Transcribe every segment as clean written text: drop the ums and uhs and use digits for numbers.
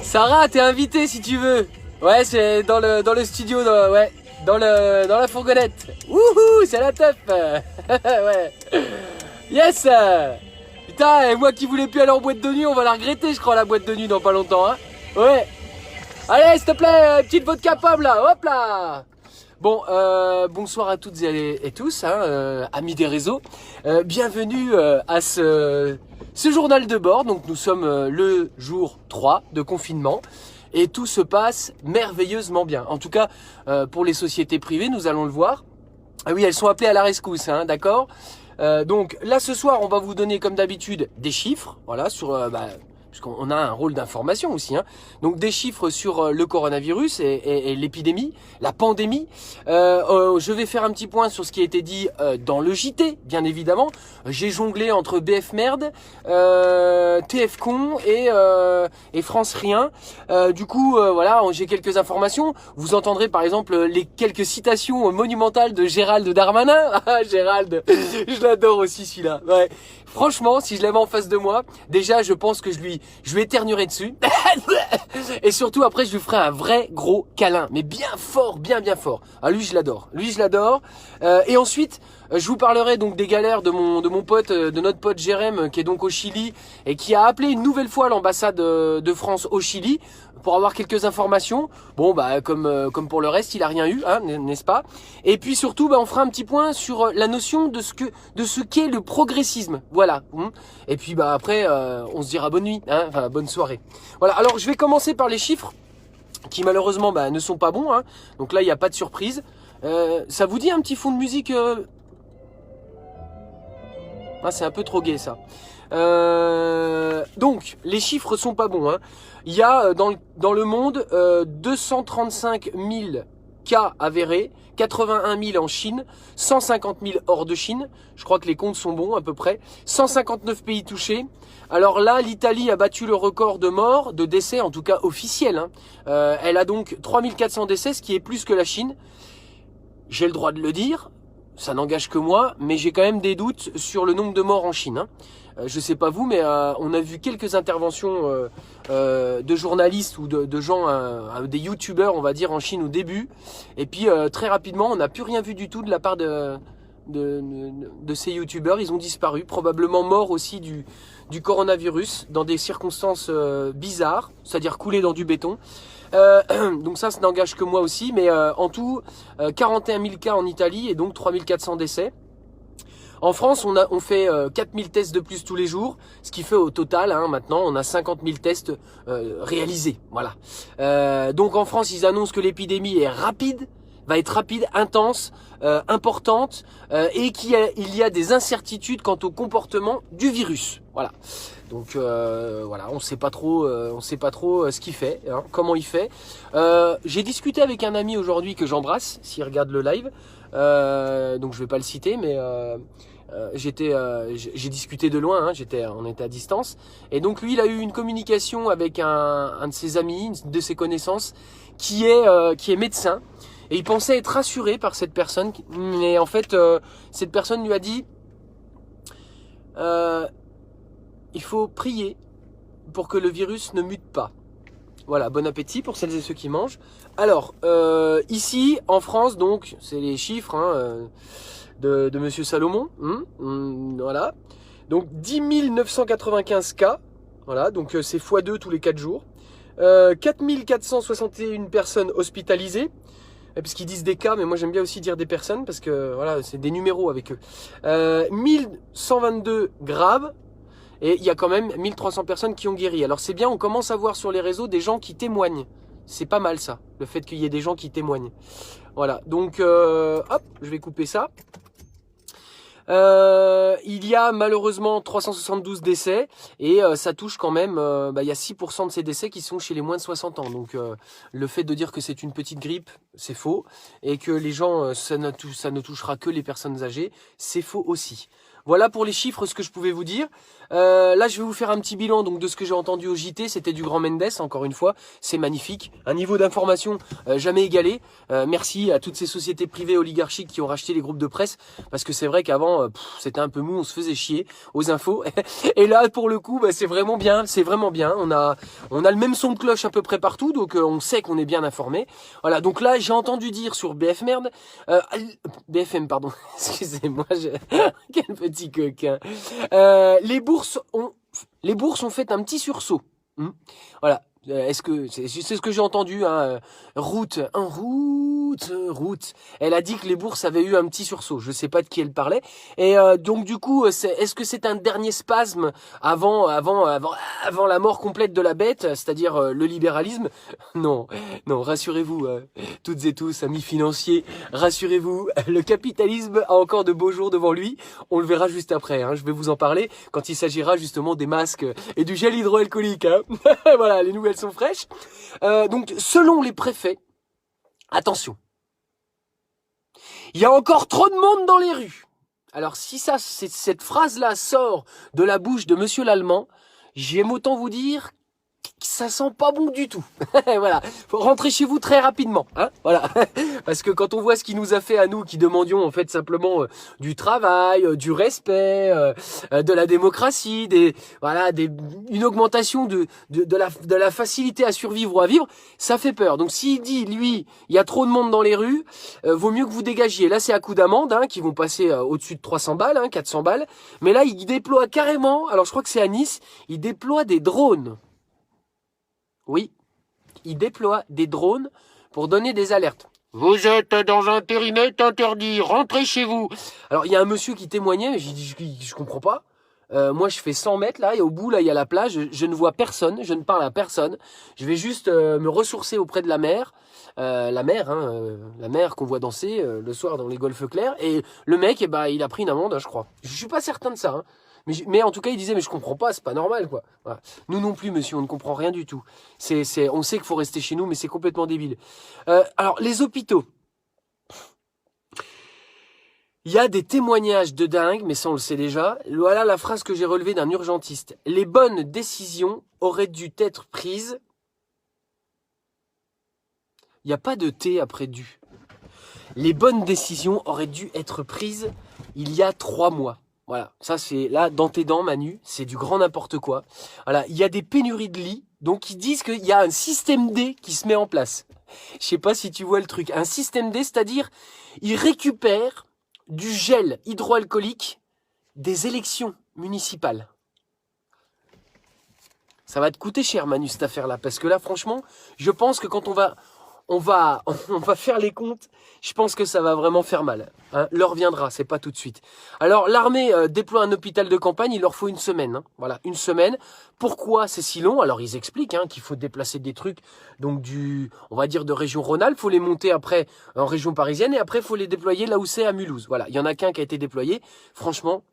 Sarah, t'es invitée si tu veux. Ouais, c'est dans le studio, ouais, dans la fourgonnette. Wouhou, c'est la teuf. Ouais. Yes. Putain, et moi qui voulais plus aller en boîte de nuit, on va la regretter, je crois, la boîte de nuit dans pas longtemps, hein. Ouais. Allez, s'il te plaît, petite vodka pomme là, hop là. Bon, bonsoir à toutes et tous, hein, amis des réseaux. Bienvenue à ce journal de bord. Donc nous sommes le jour 3 de confinement et tout se passe merveilleusement bien. En tout cas, pour les sociétés privées, nous allons le voir. Ah oui, elles sont appelées à la rescousse, hein, d'accord. Donc là, ce soir, on va vous donner comme d'habitude des chiffres, voilà, sur puisqu'on a un rôle d'information aussi, hein. Donc des chiffres sur le coronavirus et l'épidémie, la pandémie. Je vais faire un petit point sur ce qui a été dit dans le JT, bien évidemment. J'ai jonglé entre BF Merde, TF Con et France Rien. Du coup, voilà, j'ai quelques informations. Vous entendrez par exemple les quelques citations monumentales de Gérald Darmanin. Ah, Gérald, je l'adore aussi celui-là. Ouais. Franchement, si je l'avais en face de moi, déjà, je pense que je lui éternuerai dessus. Et surtout, après, je lui ferai un vrai gros câlin. Mais bien fort, bien fort. Ah, lui, je l'adore. Et ensuite, je vous parlerai donc des galères de mon pote, de notre pote Jérém, qui est donc au Chili et qui a appelé une nouvelle fois l'ambassade de France au Chili pour avoir quelques informations. Bon, bah comme pour le reste, il a rien eu, hein, n'est-ce pas? Et puis surtout, on fera un petit point sur la notion de ce qu'est le progressisme. Voilà. Et puis après, on se dira bonne nuit, hein, enfin bonne soirée. Voilà. Alors, je vais commencer par les chiffres qui malheureusement ne sont pas bons, hein. Donc là, il n'y a pas de surprise. Ça vous dit un petit fond de musique Ah, c'est un peu trop gai ça. Donc, les chiffres sont pas bons, hein. Il y a dans le monde 235 000 cas avérés, 81 000 en Chine, 150 000 hors de Chine. Je crois que les comptes sont bons à peu près. 159 pays touchés. Alors là, l'Italie a battu le record de morts, de décès, en tout cas officiel, hein. Elle a donc 3400 décès, ce qui est plus que la Chine. J'ai le droit de le dire. Ça n'engage que moi, mais j'ai quand même des doutes sur le nombre de morts en Chine, hein. Je sais pas vous, mais on a vu quelques interventions de journalistes ou de gens, des youtubeurs, on va dire, en Chine au début. Et puis très rapidement, on n'a plus rien vu du tout de la part de ces youtubeurs. Ils ont disparu, probablement morts aussi du coronavirus, dans des circonstances bizarres, c'est-à-dire coulés dans du béton. Donc ça n'engage que moi aussi, mais en tout 41 000 cas en Italie et donc 3400 décès. En France, on fait 4000 tests de plus tous les jours, ce qui fait au total, hein, maintenant, on a 50 000 tests réalisés. Voilà. Donc en France, ils annoncent que l'épidémie va être rapide, intense, importante, et qu'il y a des incertitudes quant au comportement du virus. Voilà. Donc voilà, on sait pas trop ce qu'il fait, hein, comment il fait. J'ai discuté avec un ami aujourd'hui que j'embrasse, s'il regarde le live. Donc je vais pas le citer, mais j'ai discuté de loin, hein, on était à distance. Et donc lui, il a eu une communication avec un de ses amis, une de ses connaissances, qui est médecin. Et il pensait être rassuré par cette personne, mais en fait, cette personne lui a dit il faut prier pour que le virus ne mute pas. Voilà, bon appétit pour celles et ceux qui mangent. Alors, ici, en France, donc, c'est les chiffres, hein, de Monsieur Salomon. Voilà. Donc, 10 995 cas. Voilà, donc c'est x2 tous les 4 jours. 4 461 personnes hospitalisées. Puisqu'ils disent des cas, mais moi j'aime bien aussi dire des personnes, parce que voilà, c'est des numéros avec eux. 1122 graves. Et il y a quand même 1300 personnes qui ont guéri. Alors c'est bien, on commence à voir sur les réseaux des gens qui témoignent. C'est pas mal ça, le fait qu'il y ait des gens qui témoignent. Voilà, donc hop, je vais couper ça. Il y a malheureusement 372 décès et ça touche quand même, il y a 6% de ces décès qui sont chez les moins de 60 ans. Donc le fait de dire que c'est une petite grippe, c'est faux. Et que les gens, ça ne touchera que les personnes âgées, c'est faux aussi. Voilà pour les chiffres, ce que je pouvais vous dire. Là, je vais vous faire un petit bilan donc de ce que j'ai entendu au JT. C'était du Grand Mendes, encore une fois. C'est magnifique. Un niveau d'information jamais égalé. Merci à toutes ces sociétés privées oligarchiques qui ont racheté les groupes de presse. Parce que c'est vrai qu'avant, c'était un peu mou, on se faisait chier aux infos. Et là, pour le coup, c'est vraiment bien. C'est vraiment bien. On a le même son de cloche à peu près partout. Donc, on sait qu'on est bien informé. Voilà, donc là, j'ai entendu dire sur BFM, pardon. Excusez-moi, quel petit coquin. Les bourses ont fait un petit sursaut. Voilà. Est-ce que c'est ce que j'ai entendu, hein, Route. Elle a dit que les bourses avaient eu un petit sursaut. Je sais pas de qui elle parlait. Et donc du coup, est-ce que c'est un dernier spasme avant la mort complète de la bête, c'est-à-dire le libéralisme? Non, rassurez-vous, toutes et tous, amis financiers, rassurez-vous, le capitalisme a encore de beaux jours devant lui. On le verra juste après. Hein. Je vais vous en parler quand il s'agira justement des masques et du gel hydroalcoolique. Hein. Voilà, les nouvelles sont fraîches. Donc, selon les préfets, attention, il y a encore trop de monde dans les rues. Alors, si cette phrase-là sort de la bouche de Monsieur l'Allemand, j'aime autant vous dire que ça sent pas bon du tout. Voilà, faut rentrer chez vous très rapidement, hein. Voilà, parce que quand on voit ce qu'il nous a fait à nous, qui demandions en fait simplement du travail, du respect, de la démocratie, une augmentation de la facilité à survivre ou à vivre, ça fait peur. Donc s'il dit lui, il y a trop de monde dans les rues, vaut mieux que vous dégagiez. Là c'est à coup d'amende, hein, qui vont passer au-dessus de 300 balles, hein, 400 balles. Mais là il déploie carrément, alors je crois que c'est à Nice, il déploie des drones. Oui, il déploie des drones pour donner des alertes. Vous êtes dans un périmètre interdit, rentrez chez vous. Alors, il y a un monsieur qui témoignait, mais j'ai dit, je comprends pas. Moi, je fais 100 mètres, là, et au bout, là, il y a la plage. Je ne vois personne, je ne parle à personne. Je vais juste me ressourcer auprès de la mer. La mer qu'on voit danser le soir dans les golfes clairs. Et le mec, il a pris une amende, hein, je crois. Je suis pas certain de ça, hein. Mais en tout cas, il disait, mais je comprends pas, c'est pas normal, quoi. Voilà. Nous non plus, monsieur, on ne comprend rien du tout. On sait qu'il faut rester chez nous, mais c'est complètement débile. Alors, les hôpitaux. Il y a des témoignages de dingue, mais ça on le sait déjà. Voilà la phrase que j'ai relevée d'un urgentiste. Les bonnes décisions auraient dû être prises. Il n'y a pas de T après dû. Les bonnes décisions auraient dû être prises il y a 3 mois. Voilà, ça c'est là dans tes dents Manu, c'est du grand n'importe quoi. Voilà, il y a des pénuries de lits, donc ils disent qu'il y a un système D qui se met en place. Je sais pas si tu vois le truc. Un système D, c'est-à-dire ils récupèrent du gel hydroalcoolique des élections municipales. Ça va te coûter cher Manu cette affaire-là, parce que là franchement, je pense que quand on va faire les comptes, je pense que ça va vraiment faire mal. Hein. L'heure viendra, c'est pas tout de suite. Alors l'armée déploie un hôpital de campagne, il leur faut une semaine. Hein. Voilà, une semaine. Pourquoi c'est si long? Alors ils expliquent qu'il faut déplacer des trucs, donc on va dire de région Rhône-Alpes, faut les monter après en région parisienne et après faut les déployer là où c'est à Mulhouse. Voilà, il y en a qu'un qui a été déployé. Franchement,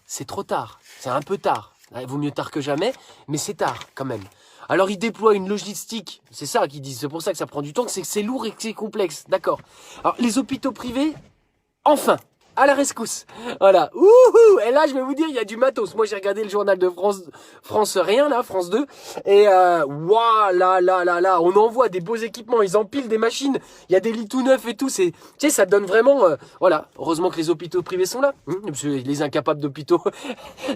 c'est trop tard, c'est un peu tard. Il vaut mieux tard que jamais, mais c'est tard quand même. Alors ils déploient une logistique, c'est ça qu'ils disent, c'est pour ça que ça prend du temps, c'est que c'est lourd et que c'est complexe, d'accord. Alors les hôpitaux privés, enfin, à la rescousse, voilà, ouhou. Et là je vais vous dire, il y a du matos. Moi j'ai regardé le journal de France rien là, France 2, et waouh, là, on envoie des beaux équipements, ils empilent des machines, il y a des lits tout neufs et tout, tu sais, ça donne vraiment, voilà, heureusement que les hôpitaux privés sont là, parce que les incapables d'hôpitaux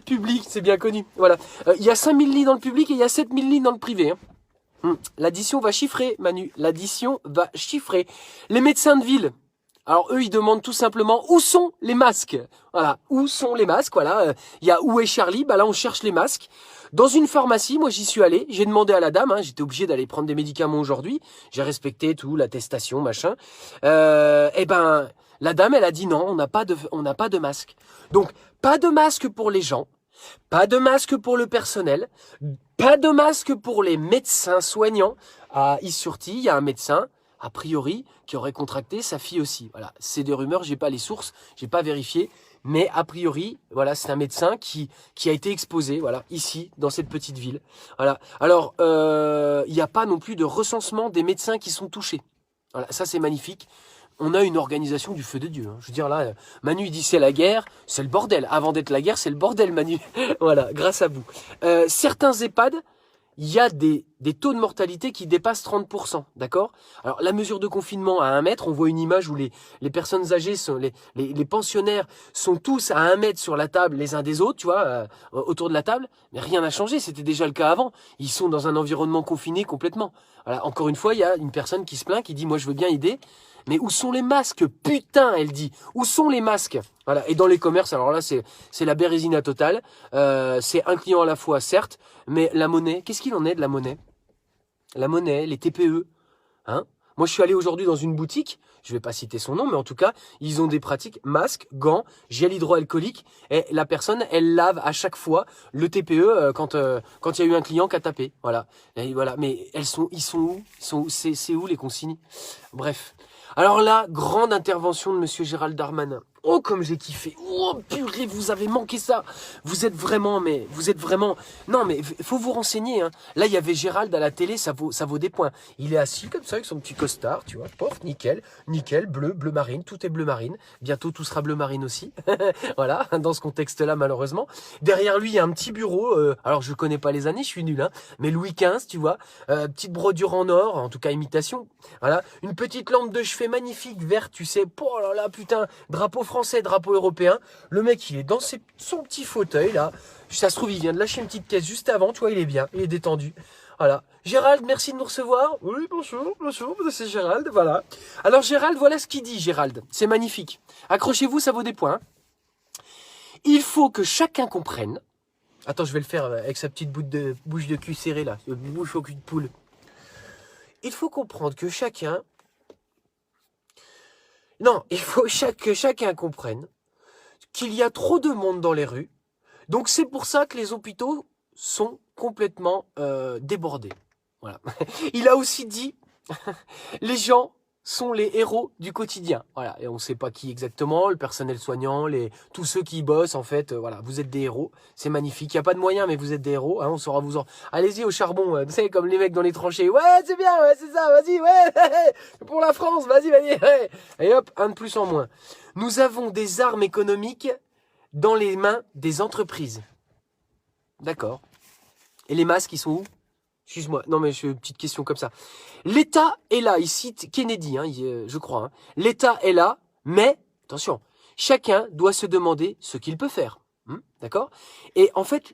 publics, c'est bien connu, voilà. Il y a 5000 lits dans le public et il y a 7000 lits dans le privé, hein. L'addition va chiffrer, Manu, l'addition va chiffrer. Les médecins de ville, alors eux, ils demandent tout simplement où sont les masques. Voilà, où sont les masques. Voilà, il y a où est Charlie. Bah là, on cherche les masques. Dans une pharmacie, moi j'y suis allé. J'ai demandé à la dame. J'étais obligé d'aller prendre des médicaments aujourd'hui. J'ai respecté tout, l'attestation, machin. Eh ben, la dame, elle a dit non, on n'a pas de masque. Donc, pas de masque pour les gens. Pas de masque pour le personnel. Pas de masque pour les médecins soignants. À Is-sur-Tille, il y a un médecin. a priori, qui aurait contracté sa fille aussi. Voilà, c'est des rumeurs, j'ai pas les sources, j'ai pas vérifié, mais a priori, voilà, c'est un médecin qui a été exposé, voilà, ici, dans cette petite ville. Voilà. Alors, il n'y a pas non plus de recensement des médecins qui sont touchés. Voilà, ça c'est magnifique. On a une organisation du feu de Dieu. Hein. Je veux dire là, Manu il dit c'est la guerre, c'est le bordel. Avant d'être la guerre, c'est le bordel, Manu. Voilà, grâce à vous. Certains EHPAD, il y a des taux de mortalité qui dépassent 30%, d'accord? Alors, la mesure de confinement à 1 mètre, on voit une image où les personnes âgées, les pensionnaires sont tous à 1 mètre sur la table les uns des autres, tu vois, autour de la table. Mais rien n'a changé, c'était déjà le cas avant. Ils sont dans un environnement confiné complètement. Voilà, encore une fois, il y a une personne qui se plaint, qui dit « Moi, je veux bien aider ». Mais où sont les masques? Putain, elle dit. Où sont les masques? Voilà. Et dans les commerces, alors là, c'est la bérésina totale. C'est un client à la fois, certes, mais la monnaie, qu'est-ce qu'il en est de la monnaie? La monnaie, les TPE, hein? Moi, je suis allé aujourd'hui dans une boutique, je vais pas citer son nom, mais en tout cas, ils ont des pratiques, masques, gants, gel hydroalcoolique, et la personne, elle lave à chaque fois le TPE quand il y a eu un client qui a tapé. Voilà. Et voilà. Mais ils sont où? C'est où les consignes? Bref. Alors là, grande intervention de Monsieur Gérald Darmanin. Oh, comme j'ai kiffé. Oh, purée, vous avez manqué ça. Vous êtes vraiment... Non, mais faut vous renseigner. Hein. Là, il y avait Gérald à la télé, ça vaut des points. Il est assis comme ça, avec son petit costard, tu vois. Pof, nickel, bleu marine, tout est bleu marine. Bientôt, tout sera bleu marine aussi. Voilà, dans ce contexte-là, malheureusement. Derrière lui, il y a un petit bureau. Alors, je connais pas les années, je suis nul. Hein, mais Louis XV, tu vois. Petite brodure en or, en tout cas imitation. Voilà, une petite lampe de chevet magnifique, verte, tu sais. Oh là là, putain, drapeau français, drapeau européen. Le mec, il est dans son petit fauteuil, là. Ça se trouve, il vient de lâcher une petite caisse juste avant. Tu vois, il est bien, il est détendu. Voilà. Gérald, merci de nous recevoir. Oui, bonjour, c'est Gérald, voilà. Alors, Gérald, voilà ce qu'il dit, Gérald. C'est magnifique. Accrochez-vous, ça vaut des points. Il faut que chacun comprenne. Attends, je vais le faire avec sa petite bouche de cul serrée, là. Bouche au cul de poule. Il faut comprendre que chacun... Non, il faut que chacun comprenne qu'il y a trop de monde dans les rues. Donc c'est pour ça que les hôpitaux sont complètement débordés. Voilà. Il a aussi dit, les gens sont les héros du quotidien. Voilà. Et on ne sait pas qui exactement, le personnel soignant, tous ceux qui y bossent, en fait, voilà, vous êtes des héros. C'est magnifique. Il n'y a pas de moyens, mais vous êtes des héros. Hein, on saura vous en... Allez-y au charbon, vous savez, comme les mecs dans les tranchées. Ouais, c'est bien, ouais, c'est ça, vas-y, ouais, pour la France, vas-y, ouais. Et hop, un de plus en moins. Nous avons des armes économiques dans les mains des entreprises. D'accord. Et les masques, ils sont où? Excuse-moi, non mais une petite question comme ça. L'État est là, il cite Kennedy, hein, je crois. Hein. L'État est là, mais, attention, chacun doit se demander ce qu'il peut faire. D'accord? Et en fait,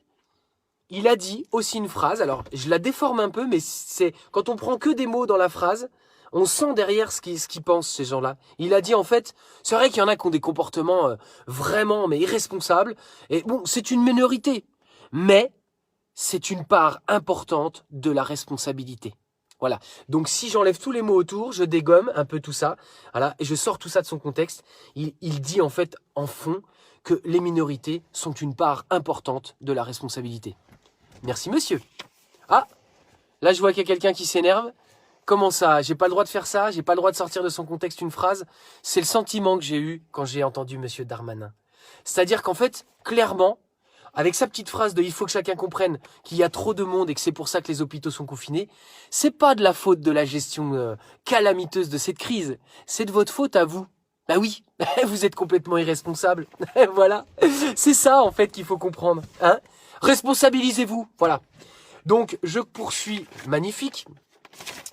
il a dit aussi une phrase, alors je la déforme un peu, mais c'est quand on prend que des mots dans la phrase, on sent derrière ce qu'ils pensent, ces gens-là. Il a dit, en fait, c'est vrai qu'il y en a qui ont des comportements vraiment, mais irresponsables. Et bon, c'est une minorité, mais... c'est une part importante de la responsabilité. Voilà. Donc, si j'enlève tous les mots autour, je dégomme un peu tout ça, voilà, et je sors tout ça de son contexte, il dit en fait, en fond, que les minorités sont une part importante de la responsabilité. Merci, monsieur. Ah, là, je vois qu'il y a quelqu'un qui s'énerve. Comment ça? J'ai pas le droit de faire ça? J'ai pas le droit de sortir de son contexte une phrase? C'est le sentiment que j'ai eu quand j'ai entendu monsieur Darmanin. C'est-à-dire qu'en fait, clairement, avec sa petite phrase de « il faut que chacun comprenne qu'il y a trop de monde et que c'est pour ça que les hôpitaux sont confinés », c'est pas de la faute de la gestion calamiteuse de cette crise, c'est de votre faute à vous. Bah oui, vous êtes complètement irresponsable. Voilà, c'est ça en fait qu'il faut comprendre. Hein, responsabilisez-vous, voilà. Donc je poursuis, magnifique.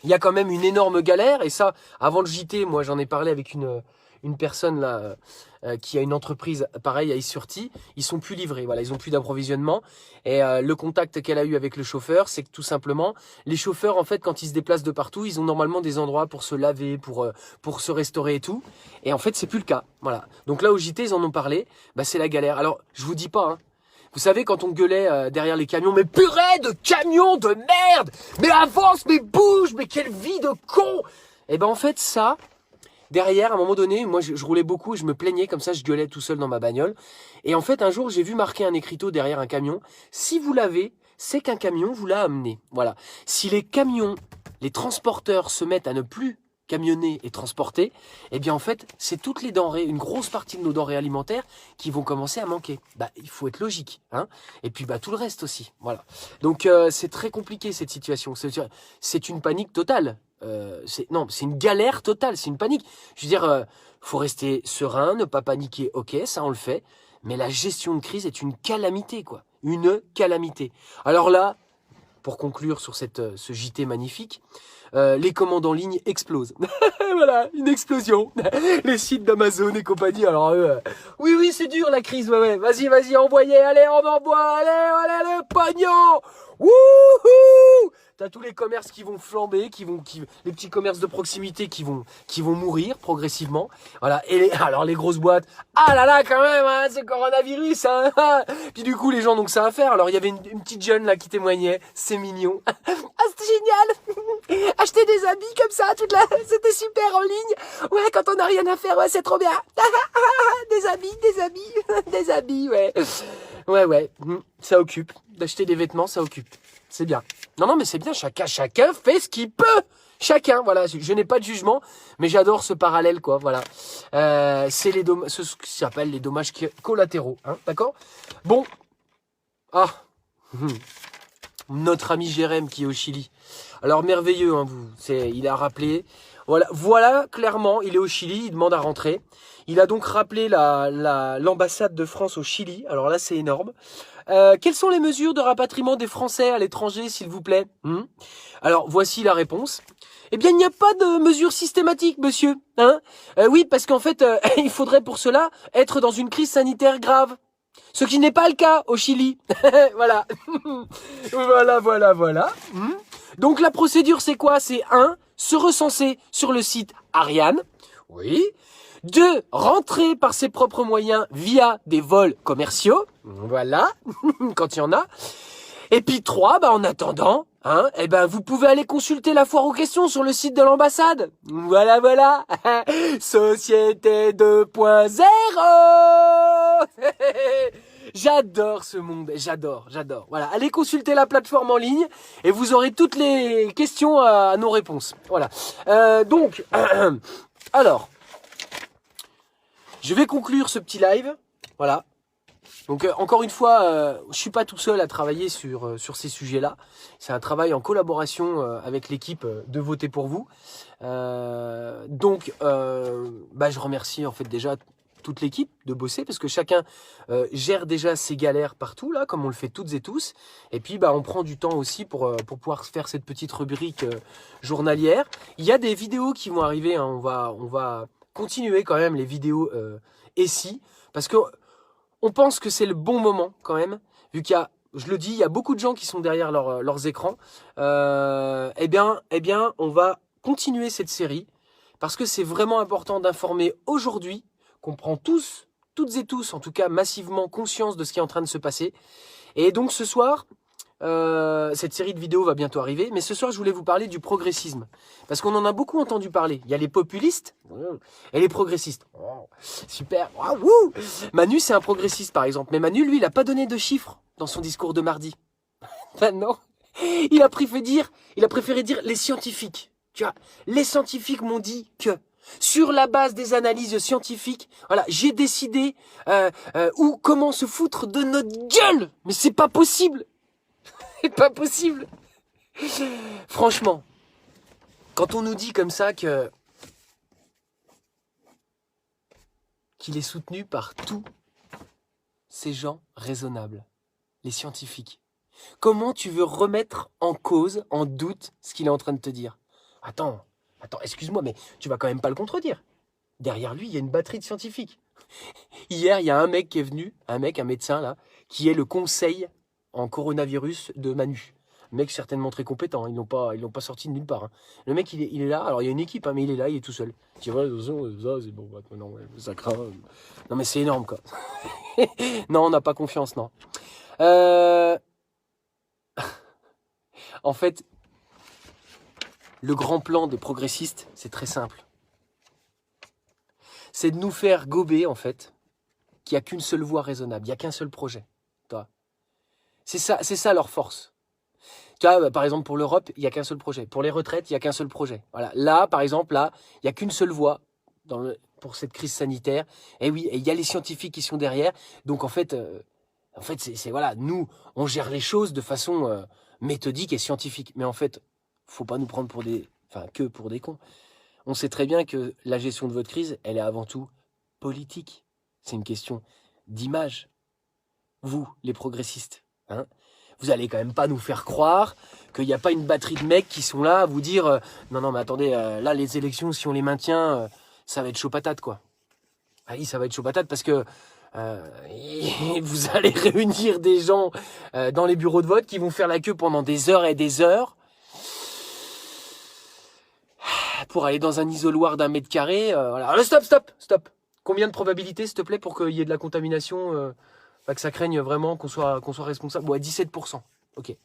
Il y a quand même une énorme galère et ça, avant le JT, moi j'en ai parlé avec une personne là qui a une entreprise pareil à Is-sur-Tille, ils sont plus livrés, voilà, ils ont plus d'approvisionnement et le contact qu'elle a eu avec le chauffeur, c'est que tout simplement les chauffeurs en fait quand ils se déplacent de partout, ils ont normalement des endroits pour se laver, pour se restaurer et tout, et en fait c'est plus le cas, voilà. Donc là au JT ils en ont parlé, bah c'est la galère. Alors je vous dis pas hein. Vous savez, quand on gueulait derrière les camions, mais purée de camions de merde, mais avance, mais bouge, mais quelle vie de con. Et ben en fait ça, derrière, à un moment donné, moi je roulais beaucoup, je me plaignais comme ça, je gueulais tout seul dans ma bagnole. Et en fait, un jour, j'ai vu marquer un écriteau derrière un camion. Si vous l'avez, c'est qu'un camion vous l'a amené. Voilà. Si les camions, les transporteurs se mettent à ne plus camionnées et transportées, eh bien en fait, c'est toutes les denrées, une grosse partie de nos denrées alimentaires qui vont commencer à manquer. Bah, il faut être logique, hein. Et puis bah tout le reste aussi, voilà. Donc c'est très compliqué cette situation. C'est une panique totale. C'est une galère totale, c'est une panique. Je veux dire, faut rester serein, ne pas paniquer. Ok, ça on le fait, mais la gestion de crise est une calamité, quoi. Une calamité. Alors là, pour conclure sur ce JT magnifique. Les commandes en ligne explosent. Voilà, une explosion. Les sites d'Amazon et compagnie. Alors oui, c'est dur la crise. Ouais. Vas-y, envoyez. Allez, on envoie. Allez, le pognon. Wouhou! T'as tous les commerces qui vont flamber, les petits commerces de proximité qui vont mourir progressivement. Voilà. Et alors les grosses boîtes. Ah là là, quand même, hein, c'est coronavirus. Hein. Puis du coup, les gens donc ça à faire. Alors il y avait une petite jeune là qui témoignait. C'est mignon. Ah, c'était génial. Acheter des habits comme ça, c'était super en ligne. Ouais, quand on n'a rien à faire, ouais, c'est trop bien. Des habits, ouais. Ouais. Ça occupe. D'acheter des vêtements, ça occupe. C'est bien. Non, mais c'est bien. Chacun fait ce qu'il peut. Chacun, voilà. Je n'ai pas de jugement, mais j'adore ce parallèle, quoi. Voilà. C'est ce qui s'appelle les dommages collatéraux, hein. D'accord. Bon. Ah. Notre ami Jérém qui est au Chili. Alors merveilleux, hein, il a rappelé. Voilà, clairement, il est au Chili, il demande à rentrer. Il a donc rappelé l'ambassade de France au Chili. Alors là, c'est énorme. Quelles sont les mesures de rapatriement des Français à l'étranger, s'il vous plaît? Alors, voici la réponse. Eh bien, il n'y a pas de mesure systématique, monsieur. Hein, oui, parce qu'en fait, il faudrait pour cela être dans une crise sanitaire grave. Ce qui n'est pas le cas au Chili. Voilà. Voilà. Donc la procédure, c'est quoi? C'est 1, se recenser sur le site Ariane. Oui. 2, rentrer par ses propres moyens via des vols commerciaux. Voilà. Quand il y en a. Et puis 3, en attendant, hein, vous pouvez aller consulter la foire aux questions sur le site de l'ambassade. Voilà. Société 2.0. J'adore ce monde, j'adore. Voilà, allez consulter la plateforme en ligne et vous aurez toutes les questions à nos réponses. Voilà. Donc, alors, je vais conclure ce petit live. Voilà. Donc encore une fois, je suis pas tout seul à travailler sur ces sujets-là. C'est un travail en collaboration avec l'équipe de Voter pour vous. Donc, je remercie en fait déjà toute l'équipe de bosser parce que chacun gère déjà ses galères partout là, comme on le fait toutes et tous. Et puis on prend du temps aussi pour pouvoir faire cette petite rubrique journalière. Il y a des vidéos qui vont arriver. Hein. On va continuer quand même les vidéos ici parce que on pense que c'est le bon moment quand même, vu qu'il y a, je le dis, il y a beaucoup de gens qui sont derrière leurs écrans. Eh bien, on va continuer cette série parce que c'est vraiment important d'informer aujourd'hui qu'on prend toutes et tous, en tout cas massivement conscience de ce qui est en train de se passer. Et donc ce soir, cette série de vidéos va bientôt arriver, mais ce soir je voulais vous parler du progressisme, parce qu'on en a beaucoup entendu parler. Il y a les populistes et les progressistes. Oh, super. Wouh. Manu c'est un progressiste par exemple, mais Manu lui il a pas donné de chiffres dans son discours de mardi. Non, il a préféré dire les scientifiques. Tu vois, les scientifiques m'ont dit que sur la base des analyses scientifiques, voilà, j'ai décidé comment se foutre de notre gueule. Mais c'est pas possible. C'est pas possible. Franchement, quand on nous dit comme ça qu'il est soutenu par tous ces gens raisonnables, les scientifiques, comment tu veux remettre en cause, en doute, ce qu'il est en train de te dire? Attends, excuse-moi, mais tu vas quand même pas le contredire. Derrière lui, il y a une batterie de scientifiques. Hier, il y a un mec qui est venu, un médecin là, qui est le conseil en coronavirus de Manu. Un mec certainement très compétent, ils l'ont pas sorti de nulle part. Hein. Le mec, il est là, alors il y a une équipe, hein, mais il est là, il est tout seul. Tu vois, ça c'est bon, non, ouais, ça craint. Non mais c'est énorme quoi. Non, on n'a pas confiance, non. En fait, le grand plan des progressistes, c'est très simple. C'est de nous faire gober, en fait, qu'il n'y a qu'une seule voie raisonnable, il n'y a qu'un seul projet. Toi. C'est ça leur force. Tu vois, par exemple, pour l'Europe, il n'y a qu'un seul projet. Pour les retraites, il n'y a qu'un seul projet. Voilà. Là, par exemple, là, il n'y a qu'une seule voie pour cette crise sanitaire. Et oui, et il y a les scientifiques qui sont derrière. Donc, en fait, voilà, nous, on gère les choses de façon méthodique et scientifique. Mais en fait, faut pas nous prendre que pour des cons. On sait très bien que la gestion de votre crise, elle est avant tout politique. C'est une question d'image. Vous, les progressistes, hein, vous allez quand même pas nous faire croire qu'il n'y a pas une batterie de mecs qui sont là à vous dire non, mais attendez, là, les élections, si on les maintient, ça va être chaud patate, quoi. Ah oui, ça va être chaud patate parce que vous allez réunir des gens dans les bureaux de vote qui vont faire la queue pendant des heures et des heures pour aller dans un isoloir d'1 mètre carré. Voilà. Stop. Combien de probabilités, s'il te plaît, pour qu'il y ait de la contamination, que ça craigne vraiment qu'on soit responsable? Ouais, 17%. Ok.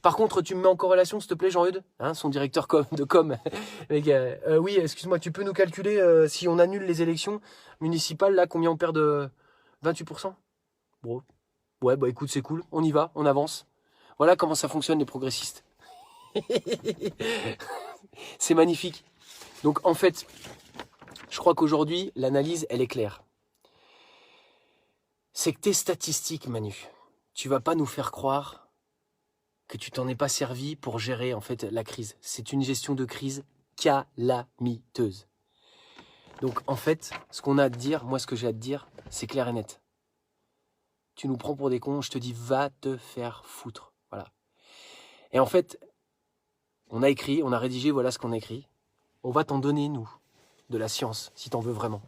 Par contre, tu me mets en corrélation, s'il te plaît, Jean-Eudes, hein, son directeur de com. Oui, excuse-moi, tu peux nous calculer si on annule les élections municipales, là, combien on perd de 28%? Bon. Ouais, bah écoute, c'est cool, on y va, on avance. Voilà comment ça fonctionne, les progressistes. C'est magnifique. Donc, en fait, je crois qu'aujourd'hui, l'analyse, elle est claire. C'est que tes statistiques, Manu, tu vas pas nous faire croire que tu t'en es pas servi pour gérer en fait la crise. C'est une gestion de crise calamiteuse. Donc en fait, ce qu'on a à te dire, moi ce que j'ai à te dire, c'est clair et net. Tu nous prends pour des cons, je te dis va te faire foutre. Voilà. Et en fait, on a rédigé, voilà ce qu'on a écrit. On va t'en donner, nous, de la science, si t'en veux vraiment.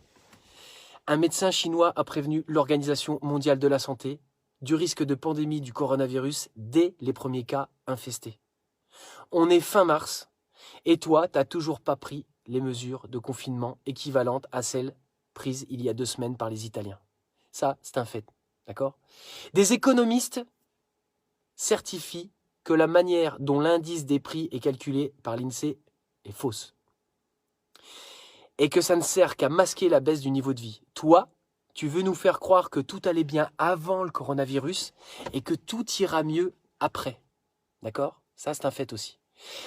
Un médecin chinois a prévenu l'Organisation mondiale de la santé du risque de pandémie du coronavirus dès les premiers cas infestés. On est fin mars, et toi, tu n'as toujours pas pris les mesures de confinement équivalentes à celles prises il y a 2 semaines par les Italiens. Ça, c'est un fait, d'accord? Des économistes certifient que la manière dont l'indice des prix est calculé par l'INSEE est fausse. Et que ça ne sert qu'à masquer la baisse du niveau de vie. Toi, tu veux nous faire croire que tout allait bien avant le coronavirus et que tout ira mieux après. D'accord? Ça, c'est un fait aussi.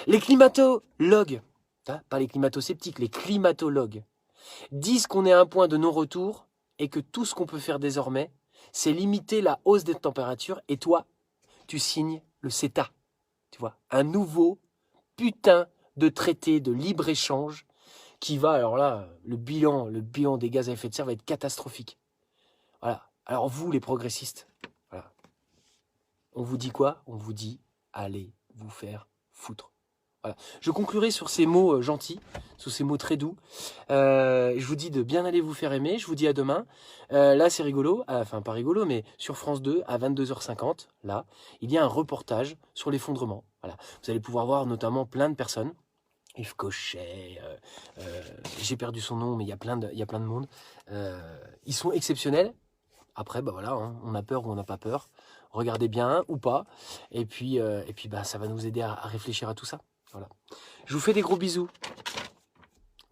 Les climatologues, pas les climato-sceptiques, les climatologues, disent qu'on est à un point de non-retour et que tout ce qu'on peut faire désormais, c'est limiter la hausse des températures. Et toi, tu signes le CETA. Tu vois, un nouveau putain de traité de libre-échange qui va, alors là, le bilan des gaz à effet de serre va être catastrophique. Voilà. Alors vous, les progressistes, voilà. On vous dit quoi? On vous dit, allez vous faire foutre. Voilà. Je conclurai sur ces mots gentils, sur ces mots très doux. Je vous dis de bien aller vous faire aimer. Je vous dis à demain. Là, c'est rigolo. Enfin, pas rigolo, mais sur France 2, à 22h50, là, il y a un reportage sur l'effondrement. Voilà. Vous allez pouvoir voir notamment plein de personnes. Yves Cochet, j'ai perdu son nom, mais il y a plein de monde. Ils sont exceptionnels. Après, bah voilà, hein, on a peur ou on n'a pas peur. Regardez bien ou pas. Et puis bah, ça va nous aider à réfléchir à tout ça. Voilà. Je vous fais des gros bisous.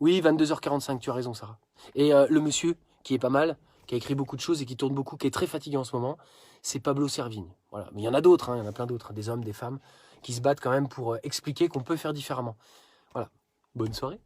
Oui, 22h45, tu as raison, Sarah. Et le monsieur, qui est pas mal, qui a écrit beaucoup de choses et qui tourne beaucoup, qui est très fatigué en ce moment, c'est Pablo Servigne. Voilà. Mais il y en a d'autres, hein, il y en a plein d'autres, hein, des hommes, des femmes, qui se battent quand même pour expliquer qu'on peut faire différemment. Voilà. Bonne soirée.